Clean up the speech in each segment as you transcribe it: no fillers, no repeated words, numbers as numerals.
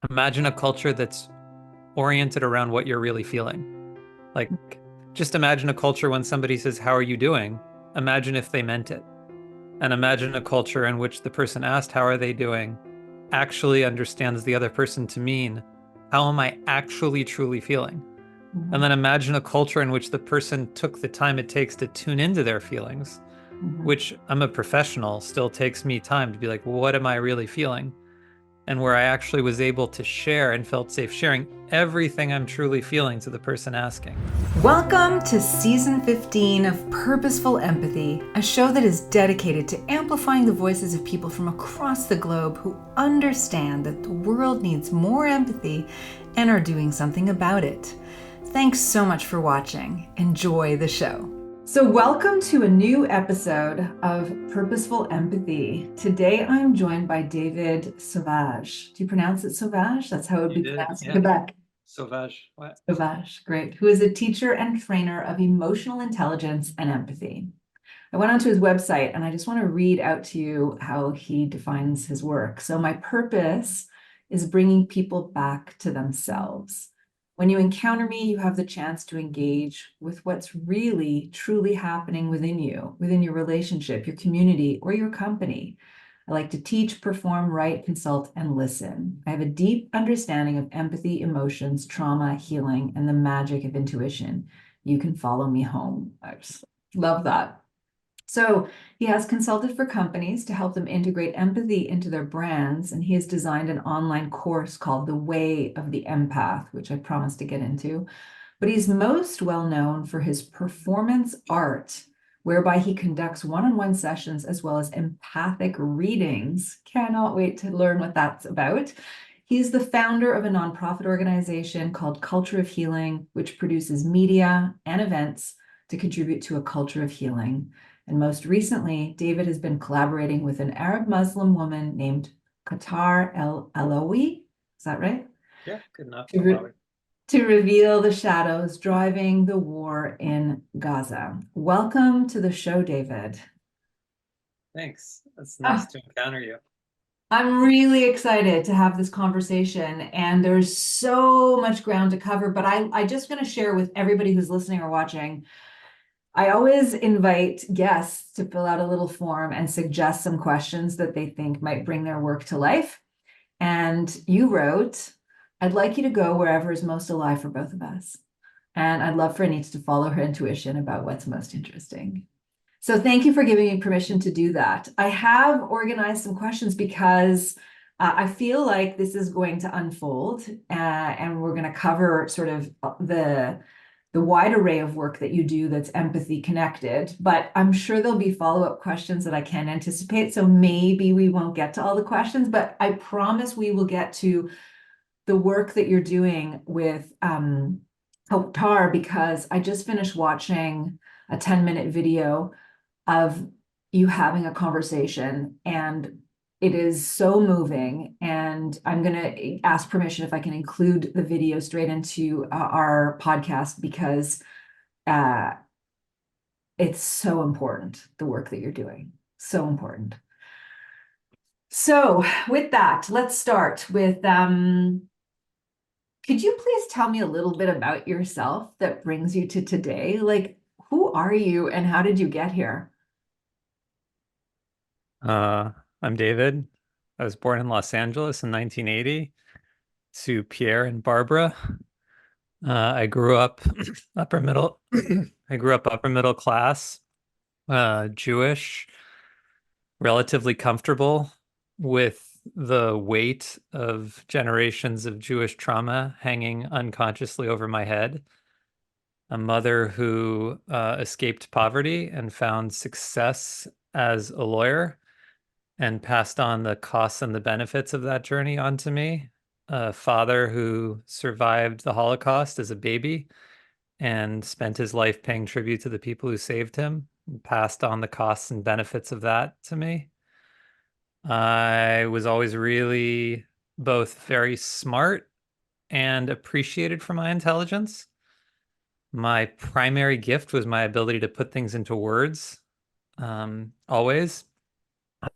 Imagine a culture that's oriented around what you're really feeling. Like, just imagine a culture when somebody says, "How are you doing?" Imagine if they meant it. And imagine a culture in which the person asked, "How are they doing?" actually understands the other person to mean, "How am I actually truly feeling?" And Mhm, then imagine a culture in which the person took the time it takes to tune into their feelings, mhm. which I'm a professional, still takes me time to be like, "What am I really feeling?" And where I actually was able to share and felt safe sharing everything I'm truly feeling to the person asking. Welcome to Season 15 of Purposeful Empathy, a show that is dedicated to amplifying the voices of people from across the globe who understand that the world needs more empathy and are doing something about it. Thanks so much for watching. Enjoy the show. So, welcome to a new episode of Purposeful Empathy. Today I'm joined by David Sauvage. Do you pronounce it Sauvage? That's how it would You be did, pronounced in yeah. Quebec. Sauvage. What? Sauvage, great, who is a teacher and trainer of emotional intelligence and empathy. I went onto his website and I just want to read out to you how he defines his work. So, my purpose is bringing people back to themselves. When you encounter me, you have the chance to engage with what's really, truly happening within you, within your relationship, your community, or your company. I like to teach, perform, write, consult, and listen. I have a deep understanding of empathy, emotions, trauma, healing, and the magic of intuition. You can follow me home. I just love that. So he has consulted for companies to help them integrate empathy into their brands, and he has designed an online course called The Way of the Empath, which I promised to get into. But he's most well known for his performance art, whereby he conducts one-on-one sessions as well as empathic readings. Cannot wait to learn what that's about. He's the founder of a nonprofit organization called Culture of Healing, which produces media and events to contribute to a culture of healing. And most recently, David has been collaborating with an Arab Muslim woman named Qatar El Alawi. Is that right? Yeah, good enough. To, Allow re- it. to reveal the shadows driving the war in Gaza. Welcome to the show, David. Thanks. It's nice Ah, to encounter you. I'm really excited to have this conversation, and there's so much ground to cover, but I just going to share with everybody who's listening or watching. I always invite guests to fill out a little form and suggest some questions that they think might bring their work to life. And you wrote, I'd like you to go wherever is most alive for both of us. And I'd love for Anita to follow her intuition about what's most interesting. So thank you for giving me permission to do that. I have organized some questions because I feel like this is going to unfold, and we're going to cover sort of the wide array of work that you do that's empathy connected, but I'm sure there'll be follow-up questions that I can't anticipate. So maybe we won't get to all the questions, but I promise we will get to the work that you're doing with Tar, because I just finished watching a 10-minute video of you having a conversation, and it is so moving. And I'm going to ask permission if I can include the video straight into our podcast, because uh, it's so important, the work that you're doing. So important. So, with that, let's start with could you please tell me a little bit about yourself that brings you to today? Like, who are you and how did you get here? Uh, I'm David. I was born in Los Angeles in 1980 to Pierre and Barbara. I grew up upper middle. I grew up upper middle class, Jewish, relatively comfortable with the weight of generations of Jewish trauma hanging unconsciously over my head. A mother who escaped poverty and found success as a lawyer and passed on the costs and the benefits of that journey onto me. A father who survived the Holocaust as a baby and spent his life paying tribute to the people who saved him, and passed on the costs and benefits of that to me. I was always really both very smart and appreciated for my intelligence. My primary gift was my ability to put things into words, always.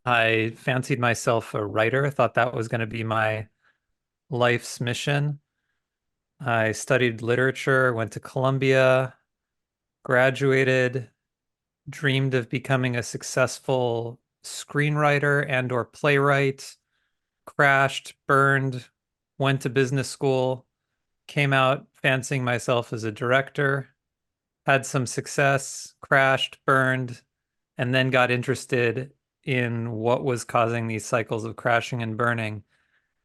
I fancied myself a writer, thought that was going to be my life's mission. I studied literature, went to Columbia, graduated, dreamed of becoming a successful screenwriter and or playwright, crashed, burned, went to business school, came out fancying myself as a director, had some success, crashed, burned, and then got interested in what was causing these cycles of crashing and burning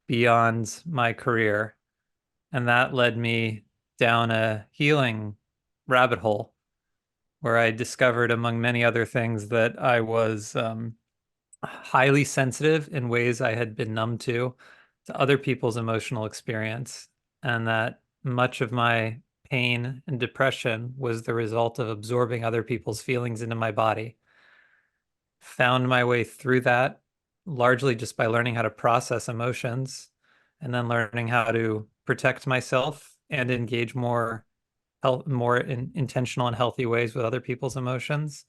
beyond my career. And that led me down a healing rabbit hole where I discovered, among many other things, that I was highly sensitive in ways I had been numb to other people's emotional experience, and that much of my pain and depression was the result of absorbing other people's feelings into my body. Found my way through that largely just by learning how to process emotions and then learning how to protect myself and engage more in intentional and healthy ways with other people's emotions.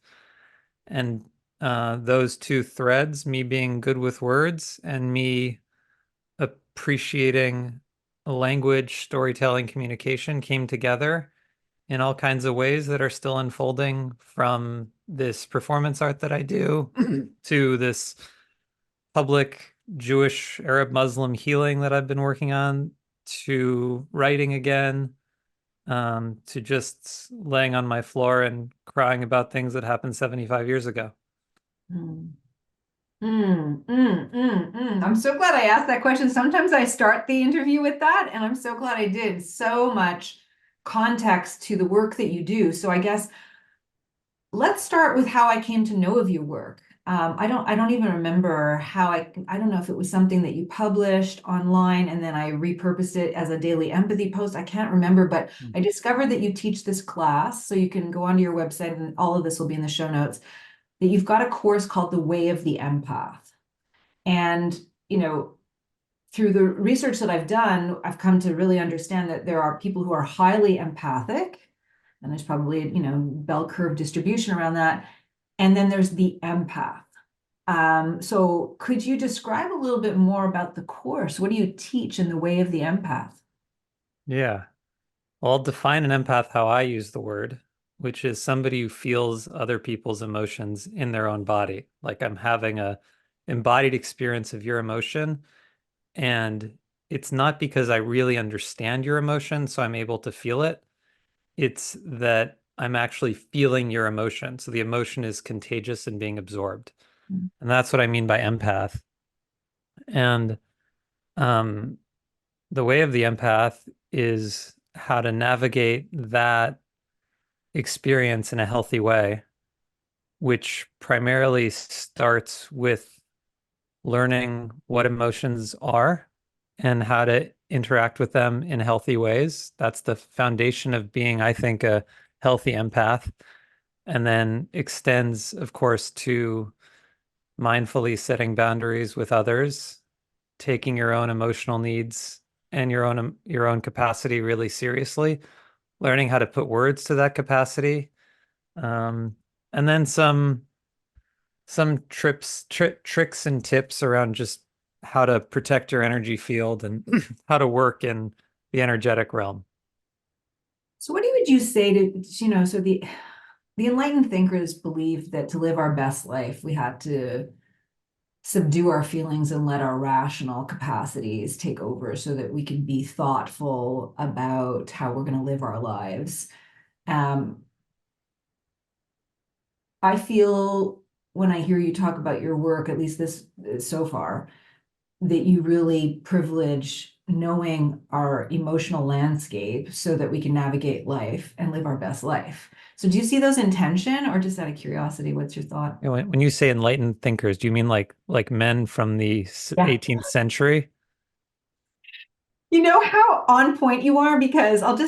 And those two threads, me being good with words and me appreciating language, storytelling, communication, came together in all kinds of ways that are still unfolding, from this performance art that I do to this public Jewish, Arab, Muslim healing that I've been working on, to writing again, to just laying on my floor and crying about things that happened 75 years ago. Mm. I'm so glad I asked that question. Sometimes I start the interview with that, and I'm so glad I did. So much context to the work that you do. So I guess let's start with how I came to know of your work. I don't even remember how I don't know if it was something that you published online and then I repurposed it as a daily empathy post. I can't remember, but I discovered that you teach this class. So you can go onto your website, and all of this will be in the show notes, that you've got a course called The Way of the Empath. And, through the research that I've done, I've come to really understand that there are people who are highly empathic, and there's probably, bell curve distribution around that. And then there's the empath. So could you describe a little bit more about the course? What do you teach in The Way of the Empath? Yeah. Well, I'll define an empath how I use the word, which is somebody who feels other people's emotions in their own body. Like I'm having a embodied experience of your emotion, and it's not because I really understand your emotion, so I'm able to feel it. It's that I'm actually feeling your emotion. So the emotion is contagious and being absorbed. Mm. And that's what I mean by empath. And um, the way of the empath is how to navigate that experience in a healthy way, which primarily starts with learning what emotions are and how to interact with them in healthy ways. That's the foundation of being, I think, a healthy empath. And then extends, of course, to mindfully setting boundaries with others, taking your own emotional needs and your own capacity really seriously, learning how to put words to that capacity, um, and then some tricks and tips around just how to protect your energy field and how to work in the energetic realm. So what would you say to, so the enlightened thinkers believed that to live our best life, we had to subdue our feelings and let our rational capacities take over so that we can be thoughtful about how we're going to live our lives. Um, I feel when I hear you talk about your work, at least this so far, that you really privilege knowing our emotional landscape so that we can navigate life and live our best life. So do you see those in tension, or just out of curiosity, what's your thought? When you say enlightened thinkers, do you mean like men from the Yeah. 18th century? You know how on point you are, because entre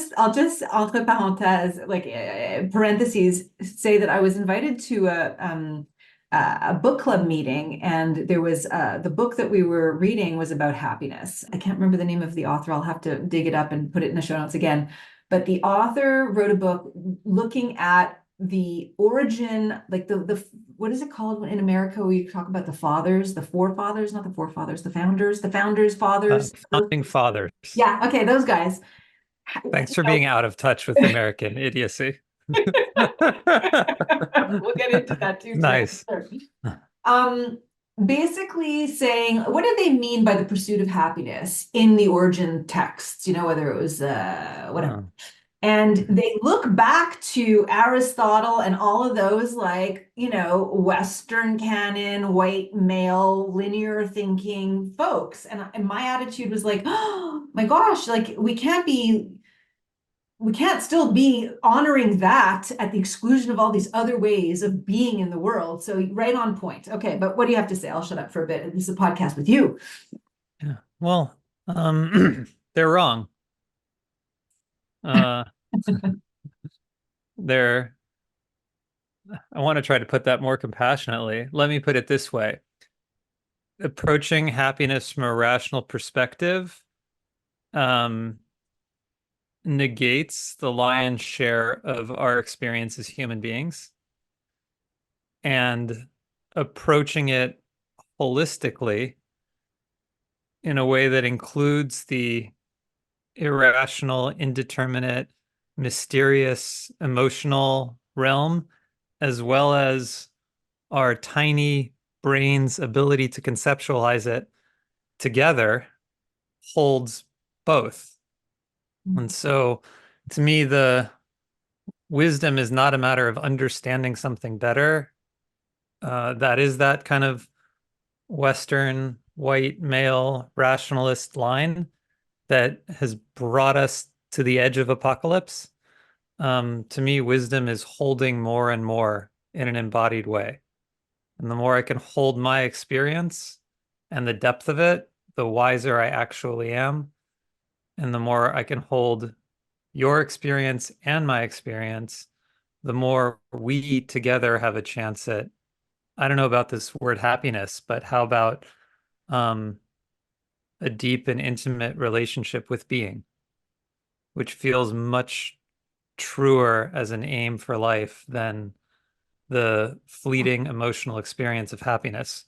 parenthèses, like parentheses, say that I was invited to a book club meeting, and there was the book that we were reading was about happiness. I can't remember the name of the author. I'll have to dig it up and put it in the show notes again. But the author wrote a book looking at the origin, like the what is it called in America? We talk about the fathers, the forefathers, not the forefathers, the founders, fathers. Founding fathers. Yeah, okay, those guys. Thanks You for know, being out of touch with American idiocy. we'll get into that too, Nice. sure. Um, basically saying, what do they mean by the pursuit of happiness in the origin texts? You know, whether it was whatever. Oh. And they look back to Aristotle and all of those, like, you know, Western canon, white male, linear thinking folks. And my attitude was like, oh my gosh, like we can't still be honoring that at the exclusion of all these other ways of being in the world. So right on point. Okay, but what do you have to say? I'll shut up for a bit. This is a podcast with you. Yeah. Well, they're wrong. Uh, they're, I want to try to put that more compassionately. Let me put it this way. Approaching happiness from a rational perspective, um, negates the lion's share of our experience as human beings. And approaching it holistically in a way that includes the irrational, indeterminate, mysterious, emotional realm, as well as our tiny brain's ability to conceptualize it together, holds both. And so to me, the wisdom is not a matter of understanding something better. That is that kind of Western white male rationalist line that has brought us to the edge of apocalypse. To me, wisdom is holding more and more in an embodied way. And the more I can hold my experience and the depth of it, the wiser I actually am. And the more I can hold your experience and my experience, the more we together have a chance at, I don't know about this word happiness, but how about um, a deep and intimate relationship with being, which feels much truer as an aim for life than the fleeting emotional experience of happiness,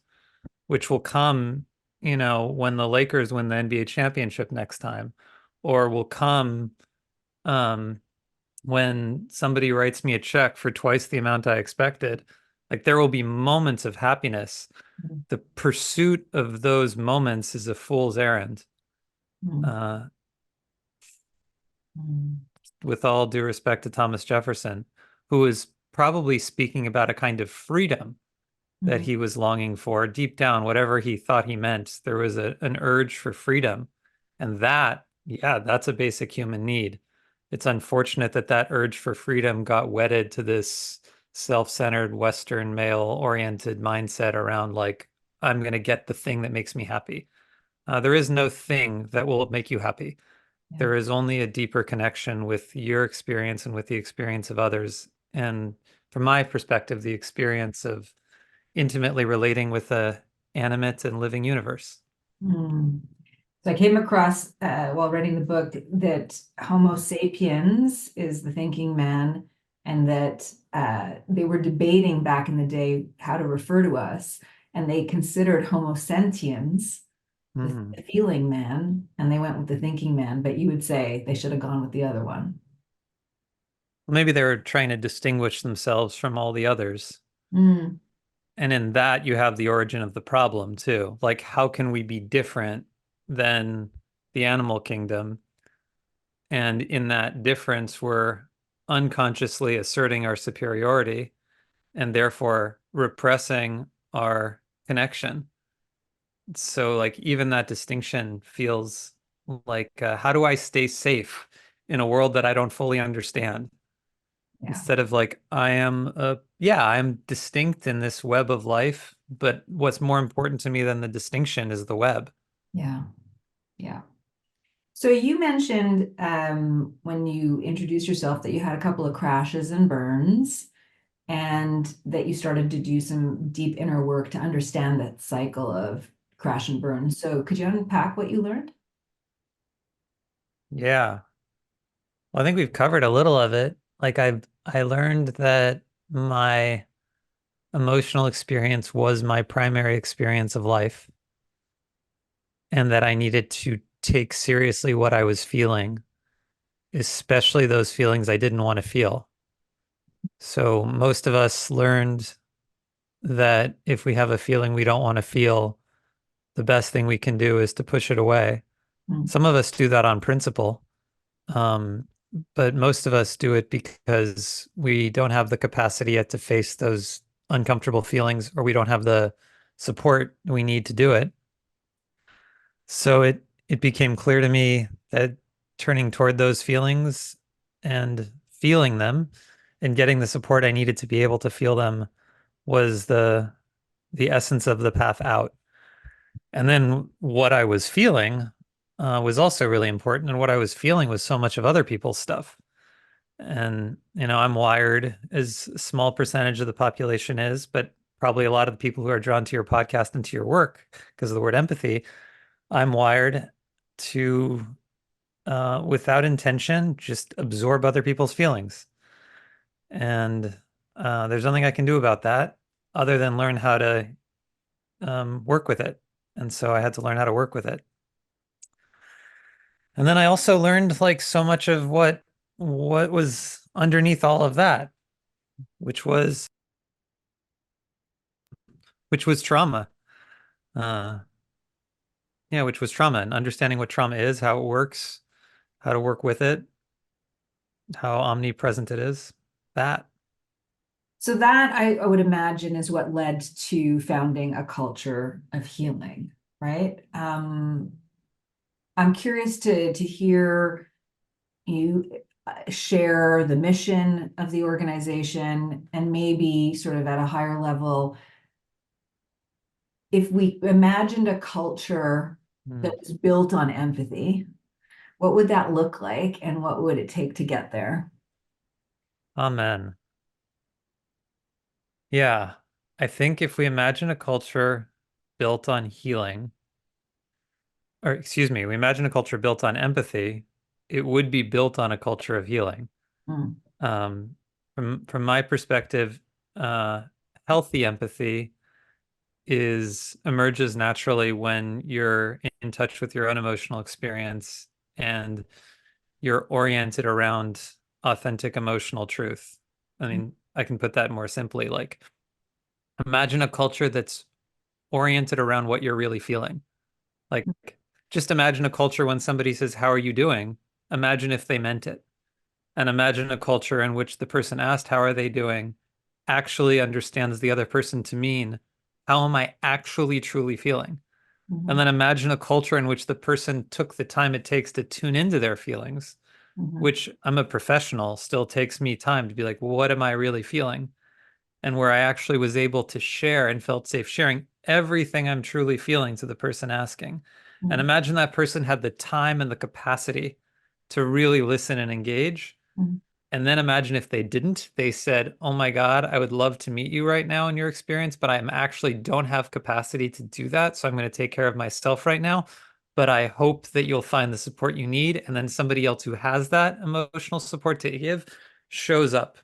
which will come, you know, when the Lakers win the NBA championship next time, or will come um, when somebody writes me a check for twice the amount I expected. Like there will be moments of happiness. The pursuit of those moments is a fool's errand. Uh, with all due respect to Thomas Jefferson, who was probably speaking about a kind of freedom that he was longing for. Deep down, whatever he thought he meant, there was an urge for freedom. And that, yeah, that's a basic human need. It's unfortunate that that urge for freedom got wedded to this self-centered Western male-oriented mindset around like, I'm going to get the thing that makes me happy. There is no thing that will make you happy. There is only a deeper connection with your experience and with the experience of others. And from my perspective, the experience of intimately relating with a animate and living universe. Mm. So I came across while writing the book that Homo sapiens is the thinking man, and that they were debating back in the day how to refer to us, and they considered Homo sentiens the feeling man, and they went with the thinking man. But you would say they should have gone with the other one. Maybe they were trying to distinguish themselves from all the others. Mm. And in that, you have the origin of the problem too. Like, how can we be different than the animal kingdom? And in that difference, we're unconsciously asserting our superiority and therefore repressing our connection. So, like, even that distinction feels like, how do I stay safe in a world that I don't fully understand? Yeah, Instead of like, yeah, I'm distinct in this web of life, but what's more important to me than the distinction is the web. yeah, yeah. So you mentioned when you introduced yourself that you had a couple of crashes and burns, and that you started to do some deep inner work to understand that cycle of crash and burn. So could you unpack what you learned? Yeah. Well, I think we've covered a little of it. Like I learned that my emotional experience was my primary experience of life, and that I needed to take seriously what I was feeling, especially those feelings I didn't want to feel. So most of us learned that if we have a feeling we don't want to feel, the best thing we can do is to push it away. Mm. Some of us do that on principle, um, but most of us do it because we don't have the capacity yet to face those uncomfortable feelings, or we don't have the support we need to do it. So it became clear to me that turning toward those feelings and feeling them and getting the support I needed to be able to feel them was the essence of the path out. And then what I was feeling was also really important. And what I was feeling was so much of other people's stuff. And, I'm wired, as a small percentage of the population is, but probably a lot of the people who are drawn to your podcast and to your work because of the word empathy. I'm wired to, without intention, just absorb other people's feelings. And there's nothing I can do about that other than learn how to work with it. And so I had to learn how to work with it. And then I also learned like so much of what was underneath all of that, which was which was trauma. Uh, yeah, which was trauma, and understanding what trauma is, how it works, how to work with it, how omnipresent it is. That. So that I would imagine is what led to founding a culture of healing, right? I'm curious to hear you share the mission of the organization, and maybe sort of at a higher level, if we imagined a culture Hmm. that was built on empathy, what would that look like, and what would it take to get there? Amen. Yeah. I think if we imagine a culture built on healing, or excuse me, we imagine a culture built on empathy, it would be built on a culture of healing. Mm, Um, from my perspective, uh, healthy empathy is emerges naturally when you're in touch with your own emotional experience and you're oriented around authentic emotional truth. I mean, I can put that more simply, like imagine a culture that's oriented around what you're really feeling. Like just imagine a culture when somebody says, "How are you doing?" Imagine if they meant it. And imagine a culture in which the person asked, "How are they doing?" actually understands the other person to mean, "How am I actually truly feeling?" And mhm, then imagine a culture in which the person took the time it takes to tune into their feelings, mhm, which I'm a professional, still takes me time to be like, what am I really feeling? And where I actually was able to share and felt safe sharing everything I'm truly feeling to the person asking. And mhm, imagine that person had the time and the capacity to really listen and engage. mhm, And then imagine if they didn't, they said, "Oh my God, I would love to meet you right now in your experience, but I am actually don't have capacity to do that. So I'm going to take care of myself right now. But I hope that you'll find the support you need." And then somebody else who has that emotional support to give shows up.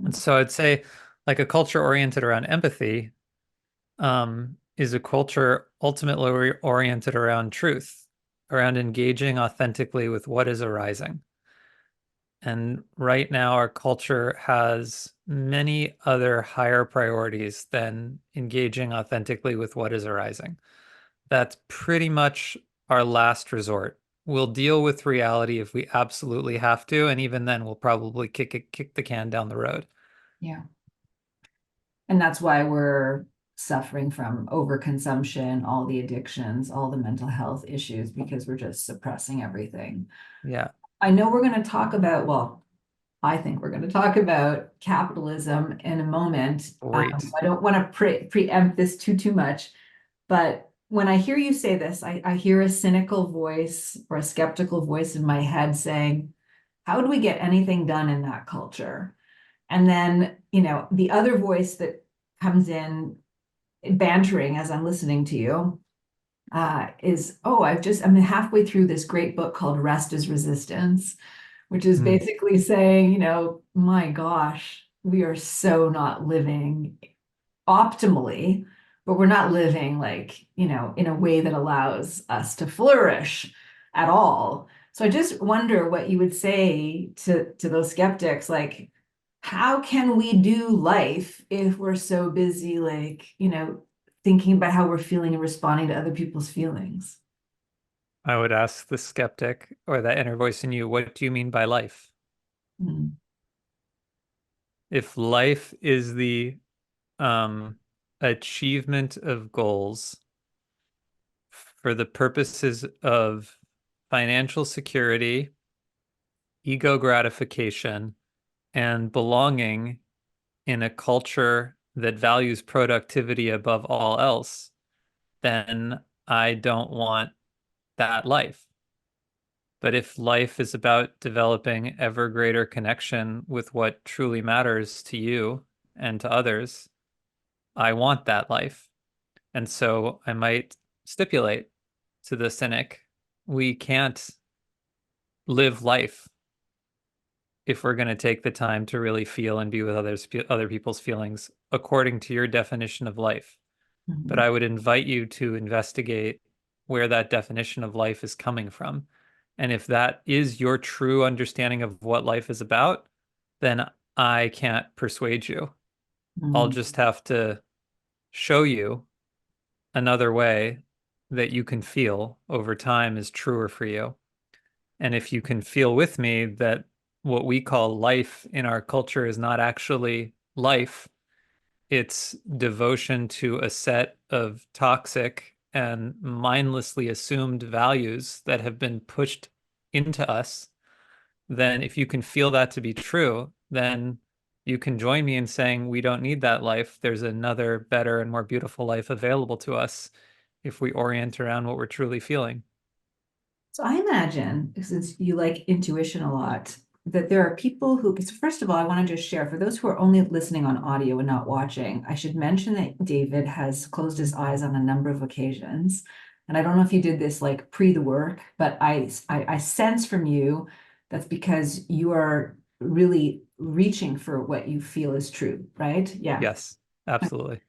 And mhm. so I'd say like a culture oriented around empathy is a culture ultimately oriented around truth, around engaging authentically with what is arising. And right now, our culture has many other higher priorities than engaging authentically with what is arising. That's pretty much our last resort. We'll deal with reality if we absolutely have to, and even then, we'll probably kick the can down the road. Yeah. And that's why we're suffering from overconsumption, all the addictions, all the mental health issues, because we're just suppressing everything. Yeah, I know we're going to talk about, well, I think we're going to talk about capitalism in a moment. great. I don't want to preempt this too much, but when I hear you say this, I hear a cynical voice or a skeptical voice in my head saying, how do we get anything done in that culture? And then, the other voice that comes in bantering as I'm listening to you is, oh, I'm halfway through this great book called Rest is Resistance, which is Mm. basically saying, my gosh, we are so not living optimally, but we're not living like, in a way that allows us to flourish at all. So I just wonder what you would say to those skeptics, like, how can we do life if we're so busy, like, thinking about how we're feeling and responding to other people's feelings? I would ask the skeptic or that inner voice in you, what do you mean by life? Mm, If life is the achievement of goals for the purposes of financial security, ego gratification, and belonging in a culture that values productivity above all else, then I don't want that life. But if life is about developing ever greater connection with what truly matters to you and to others, I want that life. And so I might stipulate to the cynic, we can't live life if we're going to take the time to really feel and be with other people's feelings according to your definition of life. But mhm, I would invite you to investigate where that definition of life is coming from. And if that is your true understanding of what life is about, then I can't persuade you. I'll mm, just have to show you another way that you can feel over time is truer for you. And if you can feel with me that what we call life in our culture is not actually life, it's devotion to a set of toxic and mindlessly assumed values that have been pushed into us, then if you can feel that to be true, then you can join me in saying we don't need that life. There's another better and more beautiful life available to us if we orient around what we're truly feeling. So I imagine, since you like intuition a lot, that there are people who, because first of all, I want to just share for those who are only listening on audio and not watching, I should mention that David has closed his eyes on a number of occasions. And I don't know if you did this like pre the work, but I sense from you that's because you are really reaching for what you feel is true, right? Yeah. Yes, absolutely.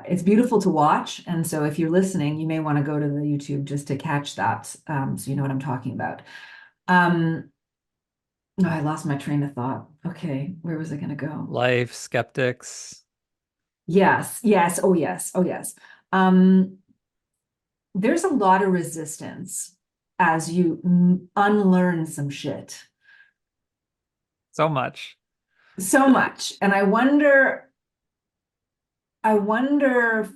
It's beautiful to watch. And so if you're listening, you may want to go to the YouTube just to catch that. So you know what I'm talking about. Um, oh, I lost my train of thought. Okay, where was I going to go? Life, skeptics. Yes, yes, oh yes, oh yes. Um, there's a lot of resistance as you unlearn some shit. So much. So much. And I wonder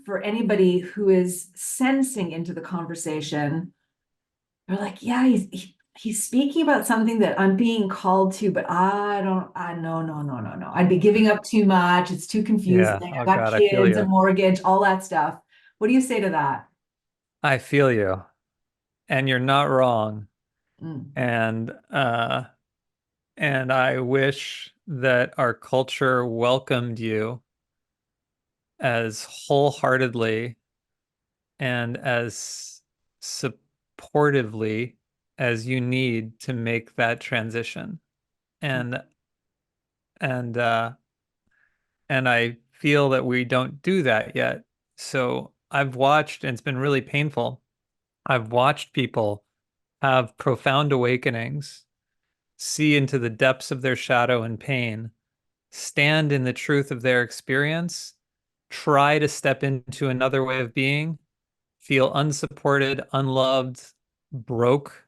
for anybody who is sensing into the conversation, they're like, yeah, he's speaking about something that I'm being called to, but no, no, no, no, no. I'd be giving up too much. It's too confusing. Yeah. I Oh got God, I feel kids, a you. mortgage, all that stuff. What do you say to that? I feel you. And you're not wrong. Mm, And I wish that our culture welcomed you as wholeheartedly and as supportively as you need to make that transition. mm, And and uh and I feel that we don't do that yet. So I've watched, and it's been really painful. I've watched people have profound awakenings, see into the depths of their shadow and pain, stand in the truth of their experience, try to step into another way of being, feel unsupported, unloved, broke,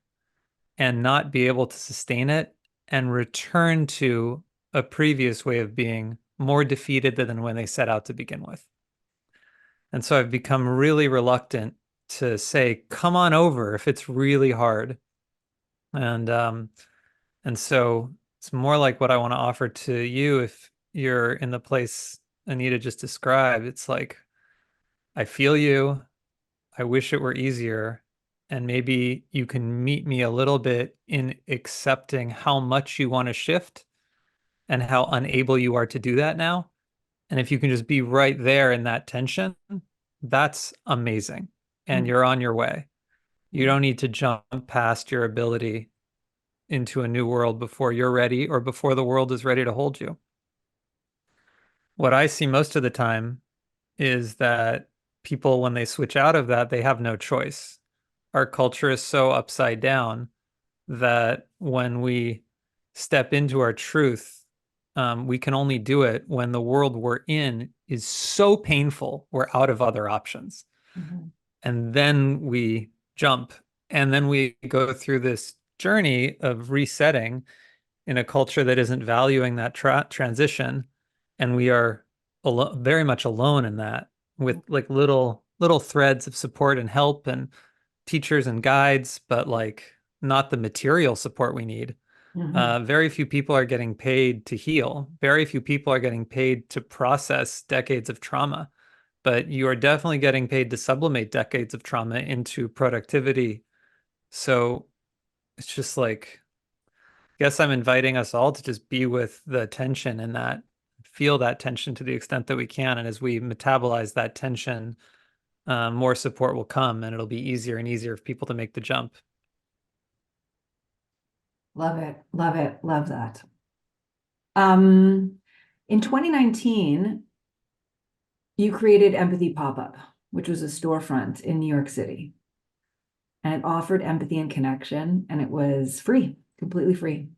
and not be able to sustain it, and return to a previous way of being more defeated than when they set out to begin with. And so I've become really reluctant to say, come on over if it's really hard. And so it's more like what I want to offer to you if you're in the place Anita just described. It's like, I feel you. I wish it were easier. And maybe you can meet me a little bit in accepting how much you want to shift and how unable you are to do that now. And if you can just be right there in that tension, that's amazing. And mm, you're on your way. You mm. don't need to jump past your ability into a new world before you're ready or before the world is ready to hold you. What I see most of the time is that people, when they switch out of that, they have no choice. Our culture is so upside down that when we step into our truth, we can only do it when the world we're in is so painful, we're out of other options. Mhm. And then we jump, and then we go through this journey of resetting in a culture that isn't valuing that transition. And we are very much alone in that, with like little threads of support and help and teachers and guides, but like not the material support we need. Mhm. Very few people are getting paid to heal. Very few people are getting paid to process decades of trauma. But you are definitely getting paid to sublimate decades of trauma into productivity. So it's just like, I guess I'm inviting us all to just be with the tension and that, feel that tension to the extent that we can. And as we metabolize that tension, more support will come, and it'll be easier and easier for people to make the jump. Love it. Love it. Love that. Um, in 2019, you created Empathy Pop-Up, which was a storefront in New York City. And it offered empathy and connection, and it was free, completely free,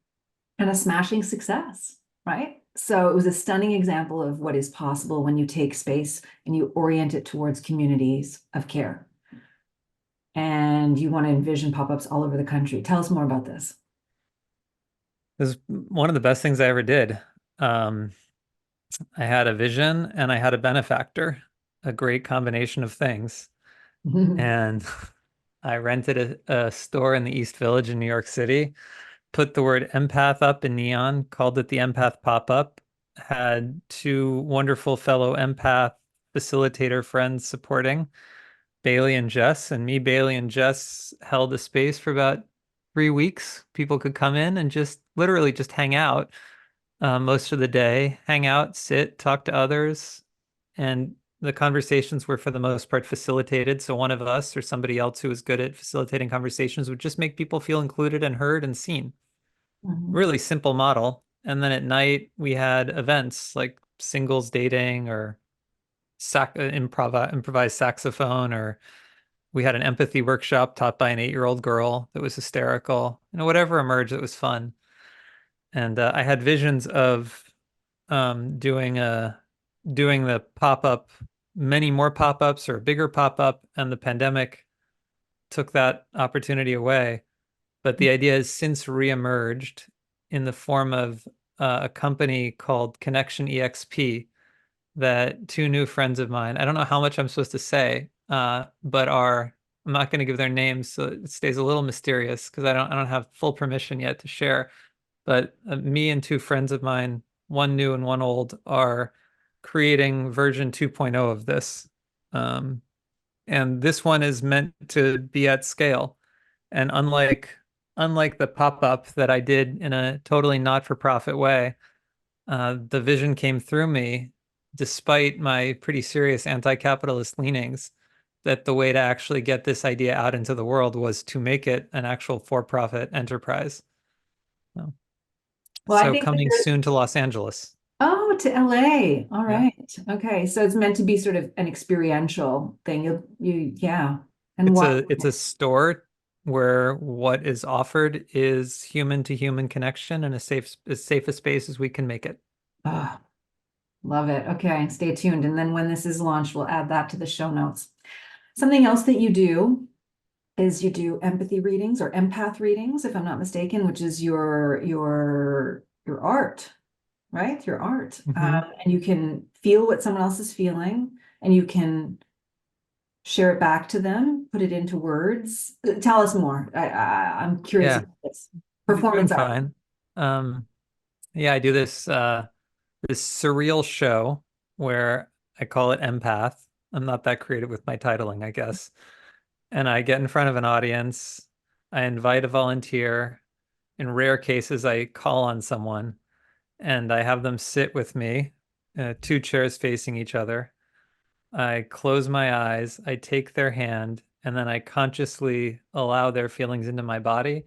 and a smashing success, right? So it was a stunning example of what is possible when you take space and you orient it towards communities of care. And you want to envision pop-ups all over the country. Tell us more about this. It was one of the best things I ever did. Um, I had a vision and I had a benefactor, a great combination of things. And I rented a store in the East Village in New York City, put the word empath up in neon, called it the Empath Pop-Up, had two wonderful fellow empath facilitator friends supporting, Bailey and Jess. And me, Bailey, and Jess held a space for about 3 weeks. People could come in and just literally just hang out most of the day, hang out, sit, talk to others. And the conversations were, for the most part, facilitated. So one of us or somebody else who was good at facilitating conversations would just make people feel included and heard and seen. Mhm. Really simple model. And then at night, we had events like singles dating or improvised saxophone, or we had an empathy workshop taught by an 8-year-old girl that was hysterical. Whatever emerged that was fun. And I had visions of doing the pop-up, many more pop-ups or a bigger pop-up, and the pandemic took that opportunity away. But the idea has since reemerged in the form of a company called Connection EXP that two new friends of mine, I don't know how much I'm supposed to say, but I'm not going to give their names, so it stays a little mysterious because I don't have full permission yet to share. But me and two friends of mine, one new and one old, are creating version 2.0 of this. Um, and this one is meant to be at scale. And unlike the pop-up that I did in a totally not-for-profit way, the vision came through me despite my pretty serious anti-capitalist leanings, that the way to actually get this idea out into the world was to make it an actual for-profit enterprise. So, Well, I so think that coming there's, soon to Los Angeles. oh, to LA. All Yeah. right. Okay. So it's meant to be sort of an experiential thing. Yeah. And It's what? a store where what is offered is human to human connection and as safe a space as we can make it. Ah, love it. Okay. Stay tuned. And then when this is launched, we'll add that to the show notes. Something else that you do is you do empathy readings or empath readings, if I'm not mistaken, which is your art, right? Your art. Hmm. And you can feel what someone else is feeling, and you can share it back to them, put it into words. Tell us more. I'm curious Yeah, about this. doing Performance art. fine. Yeah, I do this surreal show where I call it Empath. I'm not that creative with my titling, I guess. And I get in front of an audience. I invite a volunteer. In rare cases, I call on someone and I have them sit with me, two chairs facing each other. I close my eyes, I take their hand, and then I consciously allow their feelings into my body.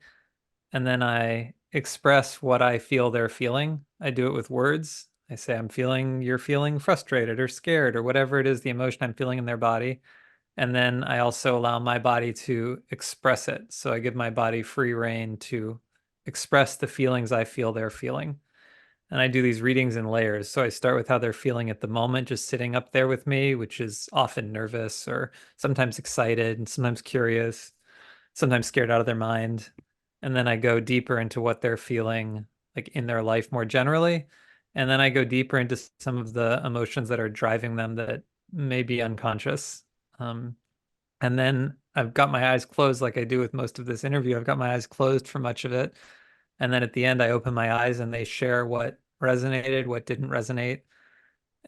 and then I express what I feel they're feeling. I do it with words. I say, you're feeling frustrated or scared or whatever it is, the emotion I'm feeling in their body. And then I also allow my body to express it. So I give my body free rein to express the feelings I feel they're feeling. And I do these readings in layers. So I start with how they're feeling at the moment, just sitting up there with me, which is often nervous or sometimes excited and sometimes curious, sometimes scared out of their mind. And then I go deeper into what they're feeling like in their life more generally. And then I go deeper into some of the emotions that are driving them that may be unconscious. Um, and then I've got my eyes closed, like I do with most of this interview. I've got my eyes closed for much of it. And then at the end, I open my eyes and they share what resonated, what didn't resonate,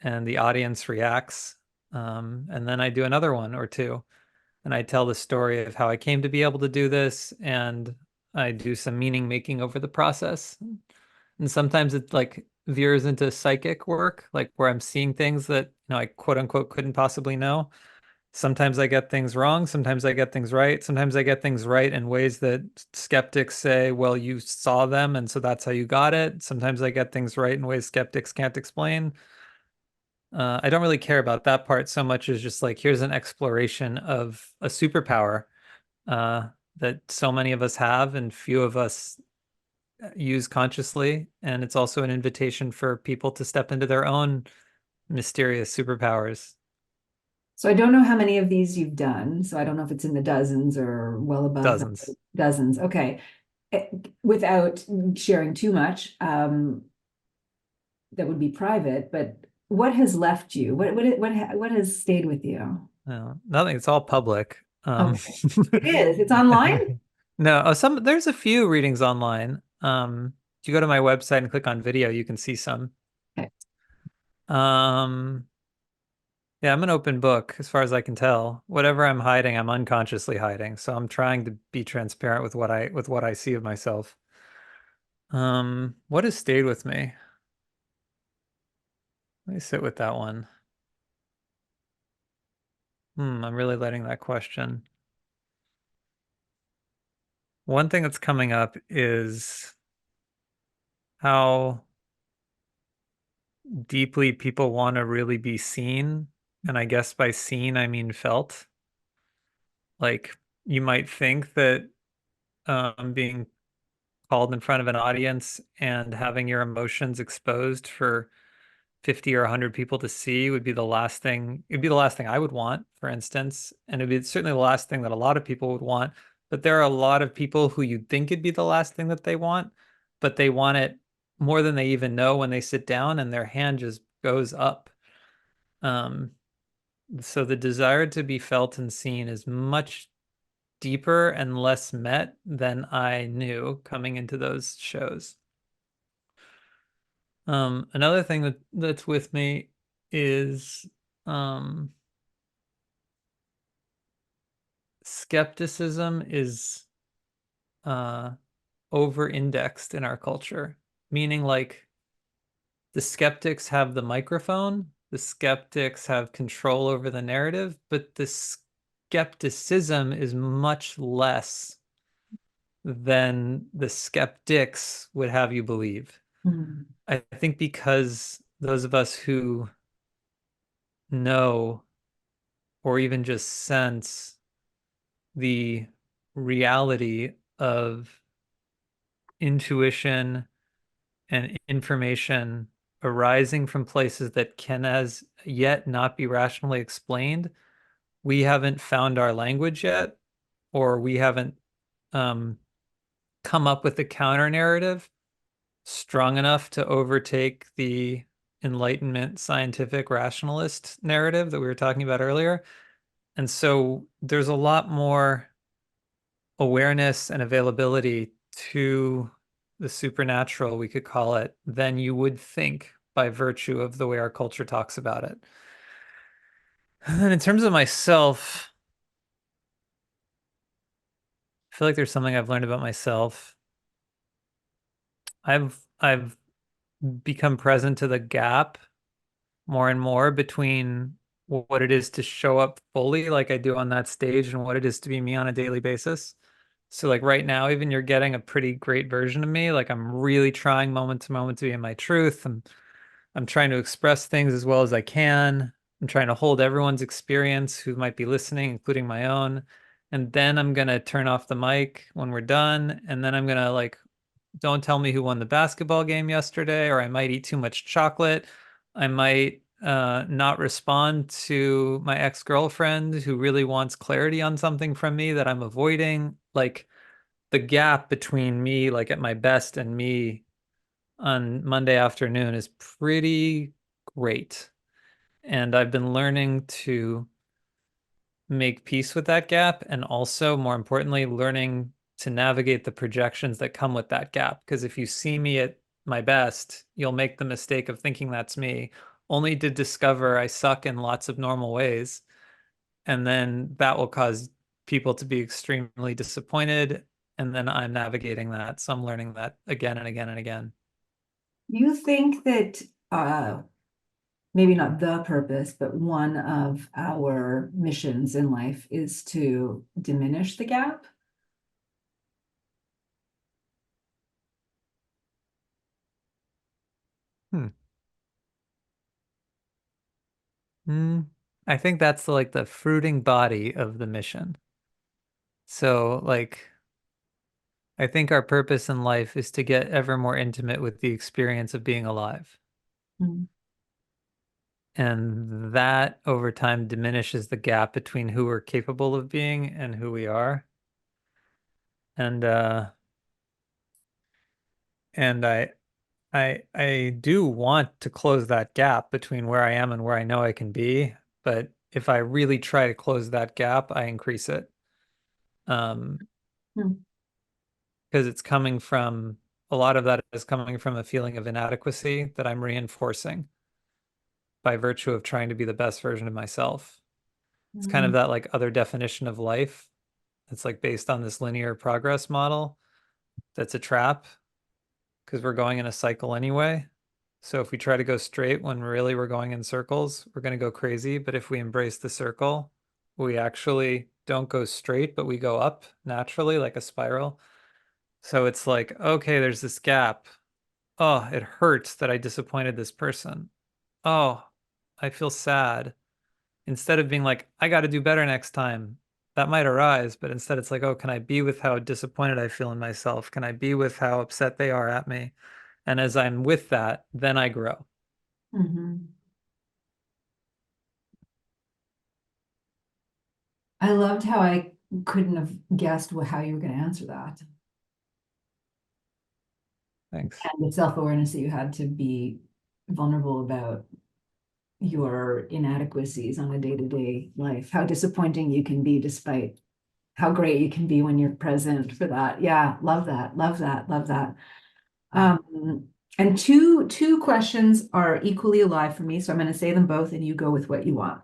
and the audience reacts. And then I do another one or two, and I tell the story of how I came to be able to do this, and I do some meaning making over the process. And sometimes it like veers into psychic work, like where I'm seeing things that, I quote unquote couldn't possibly know. Sometimes I get things wrong. Sometimes I get things right. Sometimes I get things right in ways that skeptics say, well, you saw them, and so that's how you got it. Sometimes I get things right in ways skeptics can't explain. I don't really care about that part so much as just like, here's an exploration of a superpower uh, that so many of us have and few of us use consciously. And it's also an invitation for people to step into their own mysterious superpowers. So I don't know how many of these you've done. So I don't know if it's in the dozens or well above that. Dozens. Dozens. Okay. Without sharing too much, that would be private, but what has left you? What has stayed with you? No, nothing. It's all public. Okay. It is. It's online? No, there's a few readings online. If you go to my website and click on video, you can see some. Okay. Um, yeah, I'm an open book as far as I can tell. Whatever I'm hiding, I'm unconsciously hiding. So I'm trying to be transparent with what I see of myself. What has stayed with me? Let me sit with that one. I'm really letting that question. One thing that's coming up is how deeply people want to really be seen. And I guess by seen, I mean felt. Like you might think that being called in front of an audience and having your emotions exposed for 50 or 100 people to see would be the last thing. It'd be the last thing I would want, for instance. And it'd be certainly the last thing that a lot of people would want. But there are a lot of people who you'd think it'd be the last thing that they want, but they want it more than they even know when they sit down and their hand just goes up. Um, so the desire to be felt and seen is much deeper and less met than I knew coming into those shows. Another thing that's with me is um, skepticism is uh, over-indexed in our culture, meaning like the skeptics have the microphone, the skeptics have control over the narrative, but the skepticism is much less than the skeptics would have you believe. Hmm. I think because those of us who know or even just sense the reality of intuition and information arising from places that can as yet not be rationally explained, we haven't found our language yet, or we haven't um, come up with a counter narrative strong enough to overtake the enlightenment scientific rationalist narrative that we were talking about earlier. And so there's a lot more awareness and availability to the supernatural, we could call it, than you would think by virtue of the way our culture talks about it. And in terms of myself, I feel like there's something I've learned about myself. I've become present to the gap more and more between what it is to show up fully like I do on that stage and what it is to be me on a daily basis. So like right now, even you're getting a pretty great version of me. Like I'm really trying moment to moment to be in my truth. I'm trying to express things as well as I can. I'm trying to hold everyone's experience who might be listening, including my own. And then I'm gonna turn off the mic when we're done. And then I'm gonna like, don't tell me who won the basketball game yesterday, or I might eat too much chocolate. I might not respond to my ex-girlfriend who really wants clarity on something from me that I'm avoiding. Like the gap between me, like at my best, and me on Monday afternoon is pretty great. And I've been learning to make peace with that gap, and also, more importantly, learning to navigate the projections that come with that gap. Because if you see me at my best, you'll make the mistake of thinking that's me, only to discover I suck in lots of normal ways. And then that will cause people to be extremely disappointed. And then I'm navigating that. So I'm learning that again and again and again. You think that maybe not the purpose, but one of our missions in life is to diminish the gap? Hmm. Mm, I think that's like the fruiting body of the mission. So, like, I think our purpose in life is to get ever more intimate with the experience of being alive. Mm. And that over time diminishes the gap between who we're capable of being and who we are. And and I do want to close that gap between where I am and where I know I can be, but if I really try to close that gap, I increase it. Um, Mm. because it's coming from a lot of that is coming from a feeling of inadequacy that I'm reinforcing by virtue of trying to be the best version of myself. It's kind of Mm. that like other definition of life. It's like based on this linear progress model that's a trap because we're going in a cycle anyway. So if we try to go straight when really we're going in circles, we're going to go crazy. But if we embrace the circle, we actually don't go straight, but we go up naturally like a spiral. So it's like, okay, there's this gap. Oh, it hurts that I disappointed this person. Oh, I feel sad. Instead of being like, I got to do better next time, that might arise. But instead, it's like, oh, can I be with how disappointed I feel in myself? Can I be with how upset they are at me? And as I'm with that, then I grow. Mhm. I loved how I couldn't have guessed how you were going to answer that. Thanks. And the self-awareness that you had to be vulnerable about your inadequacies on a day-to-day life, how disappointing you can be despite how great you can be when you're present for that. Yeah, love that, love that, love that. And two questions are equally alive for me, so I'm going to say them both and you go with what you want.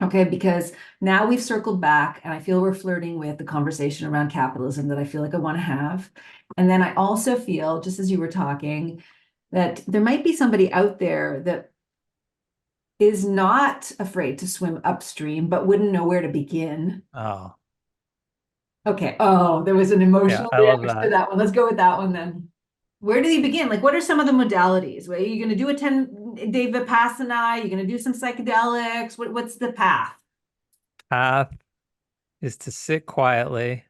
Okay, because now we've circled back and I feel we're flirting with the conversation around capitalism that I feel like I want to have. And then I also feel, just as you were talking, that there might be somebody out there that is not afraid to swim upstream, but wouldn't know where to begin. Oh, Okay. Oh, there was an yeah, emotional I love reaction to that. that one. Let's go with that one then. Where do you begin? Like, what are some of the modalities? Are you going to do a 10-day Vipassana? You're going to do some psychedelics? What's the path? Path is to sit quietly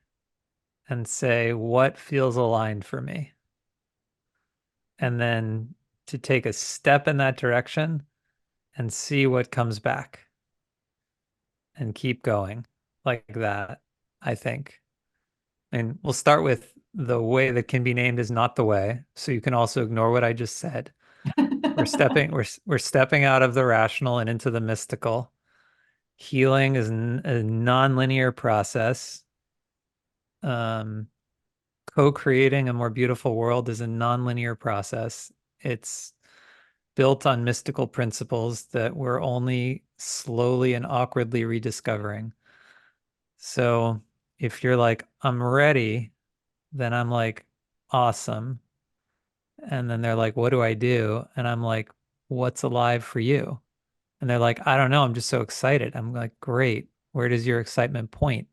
and say what feels aligned for me, and then to take a step in that direction and see what comes back and keep going like that, I think. And we'll start with the way that can be named is not the way. So you can also ignore what I just said. We're stepping out of the rational and into the mystical. Healing is a non-linear process. Um, Co-creating a more beautiful world is a non-linear process. It's built on mystical principles that we're only slowly and awkwardly rediscovering. So if you're like, I'm ready, then I'm like, awesome. And then they're like, what do I do? And I'm like, what's alive for you? And they're like, I don't know. I'm just so excited. I'm like, great. Where does your excitement point?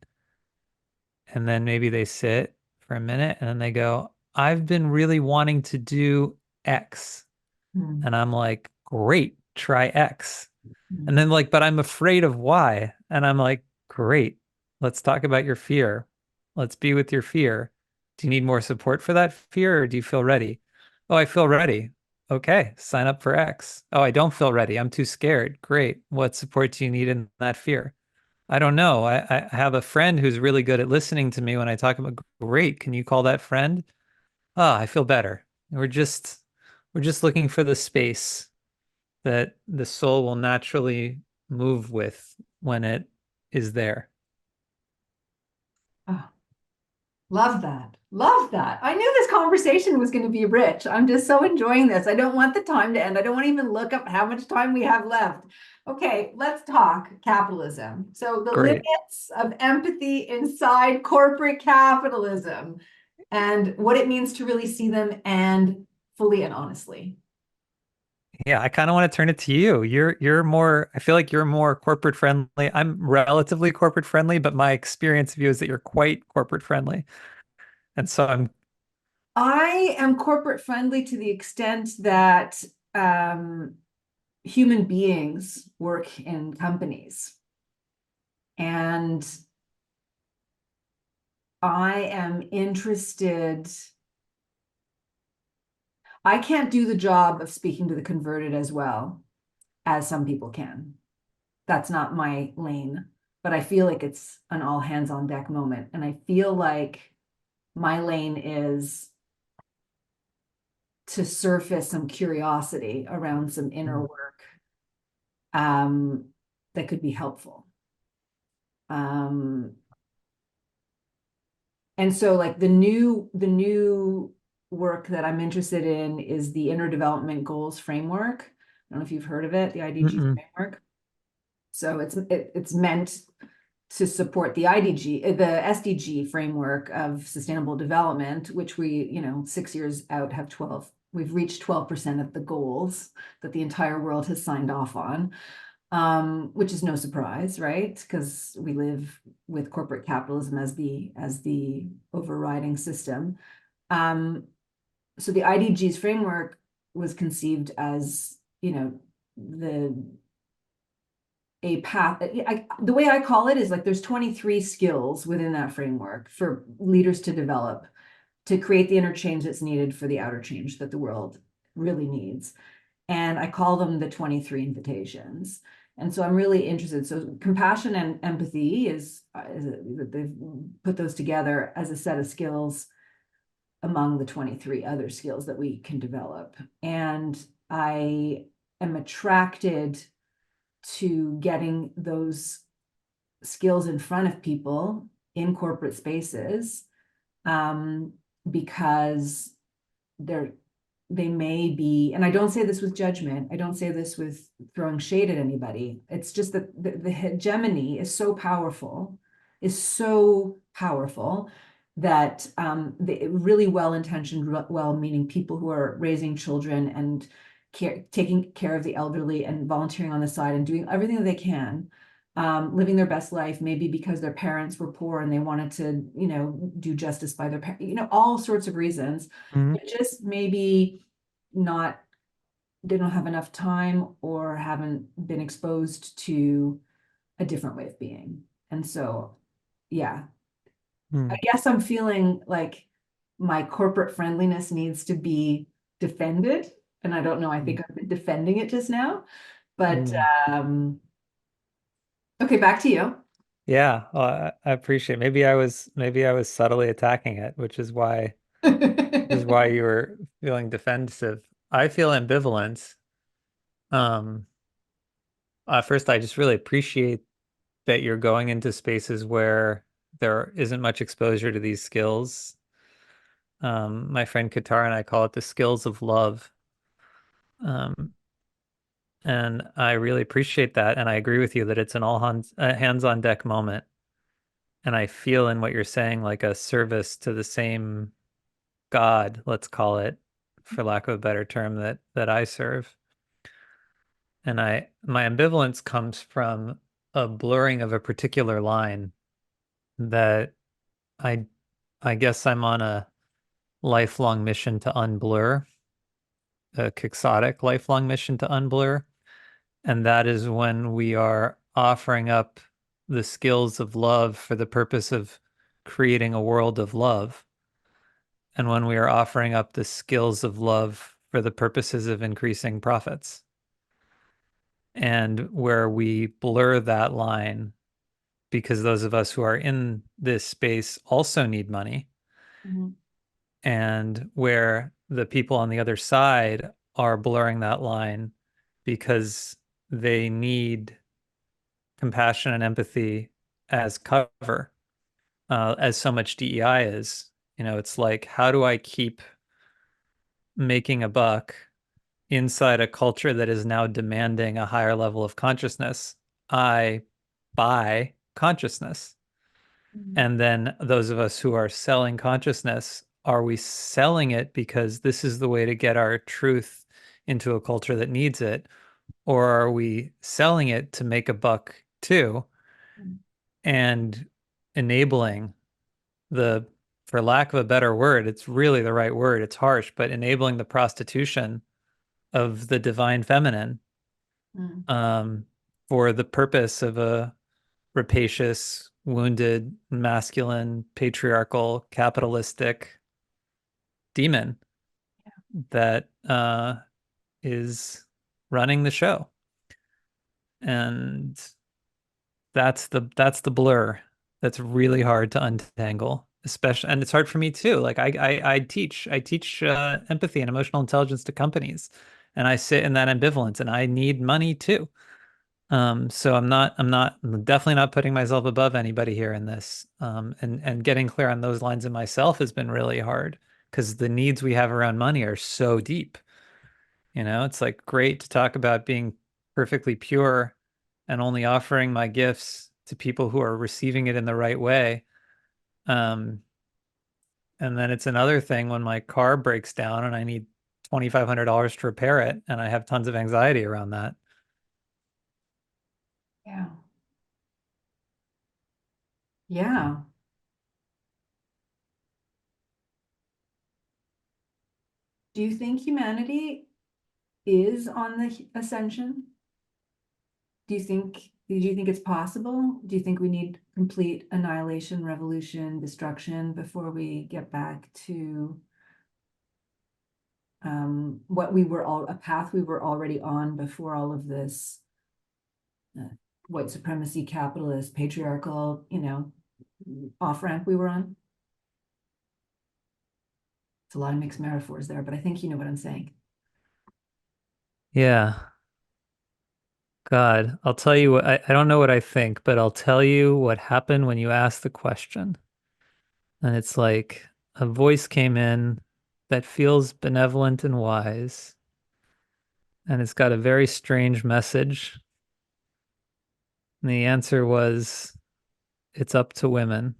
And then maybe they sit for a minute and then they go, I've been really wanting to do X. Mm, And I'm like, great, try X. And mm. then like, but I'm afraid of Y. And I'm like, great, let's talk about your fear. Let's be with your fear. Do you need more support for that fear or do you feel ready? Oh, I feel ready. Okay, sign up for X. Oh, I don't feel ready. I'm too scared. Great. What support do you need in that fear? I don't know. I have a friend who's really good at listening to me when I talk about, great. Can you call that friend? Ah, I feel better. We're just looking for the space that the soul will naturally move with when it is there. Oh, love that. Love that. I knew this conversation was going to be rich. I'm just so enjoying this. I don't want the time to end. I don't want to even look up how much time we have left. Okay, let's talk capitalism. So, the Great. limits of empathy inside corporate capitalism and what it means to really see them and fully and honestly. Yeah, I kind of want to turn it to you. You're more, I feel like you're more corporate friendly. I'm relatively corporate friendly, but my experience of you is that you're quite corporate friendly. And so I'm, I am corporate friendly to the extent that um, human beings work in companies. And I am interested. I can't do the job of speaking to the converted as well as some people can. That's not my lane, but I feel like it's an all hands on deck moment. And I feel like my lane is to surface some curiosity around some inner work um, that could be helpful. Um, and so like the new work that I'm interested in is the Inner Development Goals Framework. I don't know if you've heard of it, the IDG mm-mm, framework. So it's meant to support the IDG, the SDG framework of sustainable development, which we, 6 years out have 12. We've reached 12% of the goals that the entire world has signed off on, which is no surprise, right? Because we live with corporate capitalism as the overriding system. Um, so the IDG's framework was conceived as, the a path. The way I call it is like there's 23 skills within that framework for leaders to develop to create the inner change that's needed for the outer change that the world really needs. And I call them the 23 invitations. And so I'm really interested. So compassion and empathy they've put those together as a set of skills among the 23 other skills that we can develop. And I am attracted to getting those skills in front of people in corporate spaces um, because they're they may be, and I don't say this with judgment, I don't say this with throwing shade at anybody. It's just that the hegemony is so powerful that the really well-intentioned, well-meaning people who are raising children and taking care of the elderly and volunteering on the side and doing everything that they can, living their best life, maybe because their parents were poor and they wanted to, do justice by their parents, all sorts of reasons, mm, but just maybe not, they don't have enough time or haven't been exposed to a different way of being. And so, yeah, I mm, guess I'm feeling like my corporate friendliness needs to be defended. And I don't know, I mm, think I've been defending it just now, but mm. um, okay, back to you. Yeah, well, I appreciate. Maybe I was subtly attacking it, which is why you were feeling defensive. I feel ambivalent. Um, First, I just really appreciate that you're going into spaces where there isn't much exposure to these skills. My friend Katar and I call it the skills of love. Um, and I really appreciate that. And I agree with you that it's an all hands on deck moment. And I feel in what you're saying like a service to the same God, let's call it, for lack of a better term, that I serve. And my ambivalence comes from a blurring of a particular line that I I guess I'm on a lifelong mission to unblur, a quixotic lifelong mission to unblur. And that is when we are offering up the skills of love for the purpose of creating a world of love. And when we are offering up the skills of love for the purposes of increasing profits. And where we blur that line because those of us who are in this space also need money, Mhm. and where the people on the other side are blurring that line because they need compassion and empathy as cover, as so much DEI is. It's like, how do I keep making a buck inside a culture that is now demanding a higher level of consciousness? I buy consciousness. Mhm. And then those of us who are selling consciousness, are we selling it because this is the way to get our truth into a culture that needs it? Or are we selling it to make a buck too and enabling the, for lack of a better word, it's really the right word, it's harsh, but enabling the prostitution of the divine feminine, Mhm. um, for the purpose of a rapacious, wounded, masculine, patriarchal, capitalistic demon that is running the show. And that's the blur that's really hard to untangle, especially, and it's hard for me too. Like I teach empathy and emotional intelligence to companies, and I sit in that ambivalence, and I need money too. So I'm definitely not putting myself above anybody here in this. And getting clear on those lines in myself has been really hard because the needs we have around money are so deep. It's like great to talk about being perfectly pure and only offering my gifts to people who are receiving it in the right way. Um, and then it's another thing when my car breaks down and I need $2,500 to repair it, and I have tons of anxiety around that. Yeah. Yeah. Do you think humanity is on the ascension? Do you think it's possible? Do you think we need complete annihilation, revolution, destruction before we get back to what we were a path we were already on before all of this uh, white supremacy, capitalist, patriarchal, off ramp we were on? It's a lot of mixed metaphors there, but I think you know what I'm saying. Yeah. God, I'll tell you what, I don't know what I think, but I'll tell you what happened when you asked the question. And it's like a voice came in that feels benevolent and wise, and it's got a very strange message. And the answer was, it's up to women.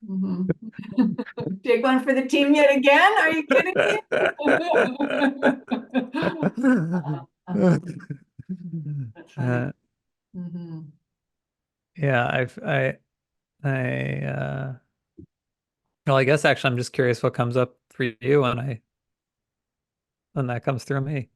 Mhm. Take one for the team yet again? Are you kidding me? That's funny. Uh, Hmm. yeah, I well, I guess actually I'm just curious what comes up for you when that comes through me.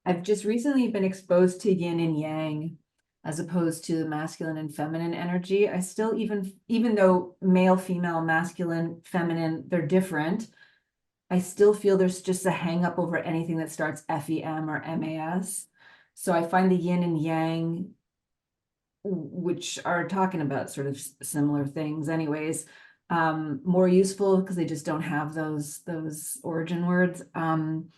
I've just recently been exposed to yin and yang as opposed to the masculine and feminine energy. I still, even though male, female, masculine, feminine, they're different, I still feel there's just a hang up over anything that starts FEM or MAS. So I find the yin and yang, which are talking about sort of similar things anyways, more useful because they just don't have those origin words. Um,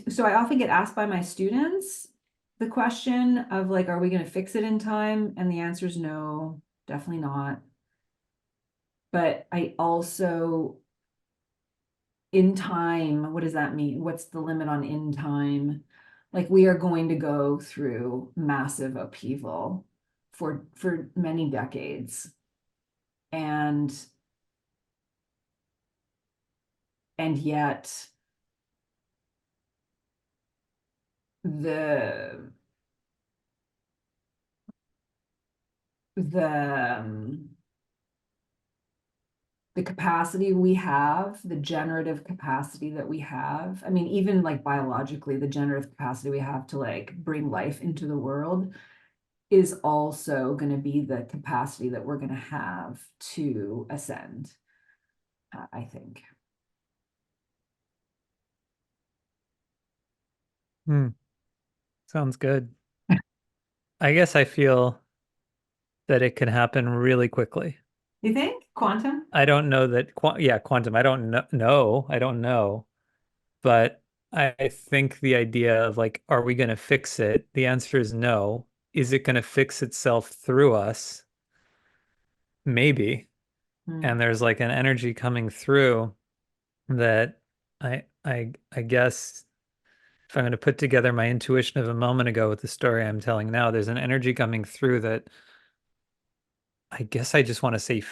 so I often get asked by my students the question of like, are we going to fix it in time? And the answer is no, definitely not. But I also in time, what does that mean? What's the limit on in time? Like, we are going to go through massive upheaval for many decades. And yet the capacity we have, the generative capacity that we have, I mean, even like biologically, the generative capacity we have to like bring life into the world is also going to be the capacity that we're going to have to ascend, I think. Sounds good. I guess I feel that it can happen really quickly. You think quantum? I don't know that, yeah, quantum. I don't know. I don't know. But I think the idea of like, are we going to fix it? The answer is no. Is it going to fix itself through us? Maybe. Hmm. And there's like an energy coming through that I guess if I'm going to put together my intuition of a moment ago with the story I'm telling now, there's an energy coming through that I guess I just want to say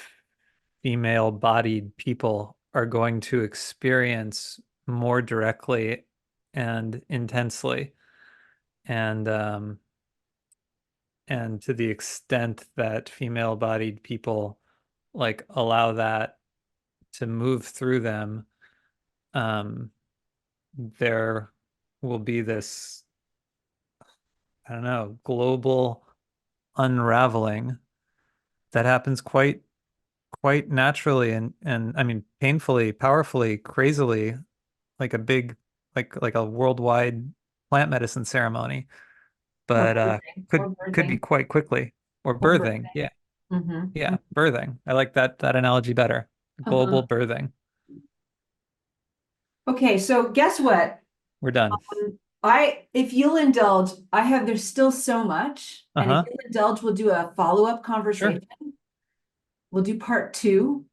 female-bodied people are going to experience more directly and intensely. And and to the extent that female-bodied people like allow that to move through them, um, there will be this, I don't know, global unraveling that happens quite naturally and I mean painfully, powerfully, crazily, like a big like a worldwide plant medicine ceremony, Or but birthing, or could be birthing, quite quickly. Or or birthing. birthing. Yeah. Mm-hmm. Yeah, birthing. I like that analogy better. Uh-huh. Global birthing. Okay, so guess what? We're done. If you'll indulge, there's still so much. And if Uh-huh. you'll indulge, we'll do a follow-up Sure. conversation. We'll do part 2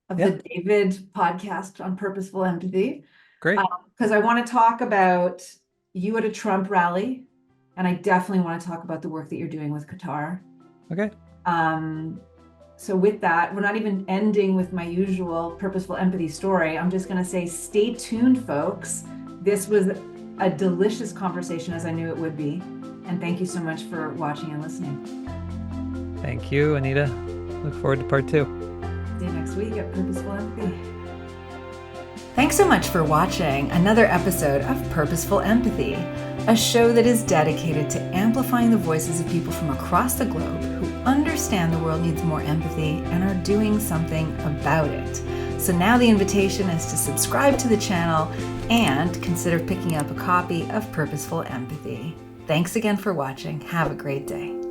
of the Yeah, David podcast on purposeful empathy. great. Because I want to talk about you at a Trump rally, and I definitely want to talk about the work that you're doing with Qatar. Okay. So with that, we're not even ending with my usual purposeful empathy story. I'm just going to say, stay tuned, folks. This was a delicious conversation, as I knew it would be. And thank you so much for watching and listening. Thank you, Anita. Look forward to part 2. See you next week at Purposeful Empathy. Thanks so much for watching another episode of Purposeful Empathy, a show that is dedicated to amplifying the voices of people from across the globe who understand the world needs more empathy and are doing something about it. So now the invitation is to subscribe to the channel and consider picking up a copy of Purposeful Empathy. Thanks again for watching. Have a great day.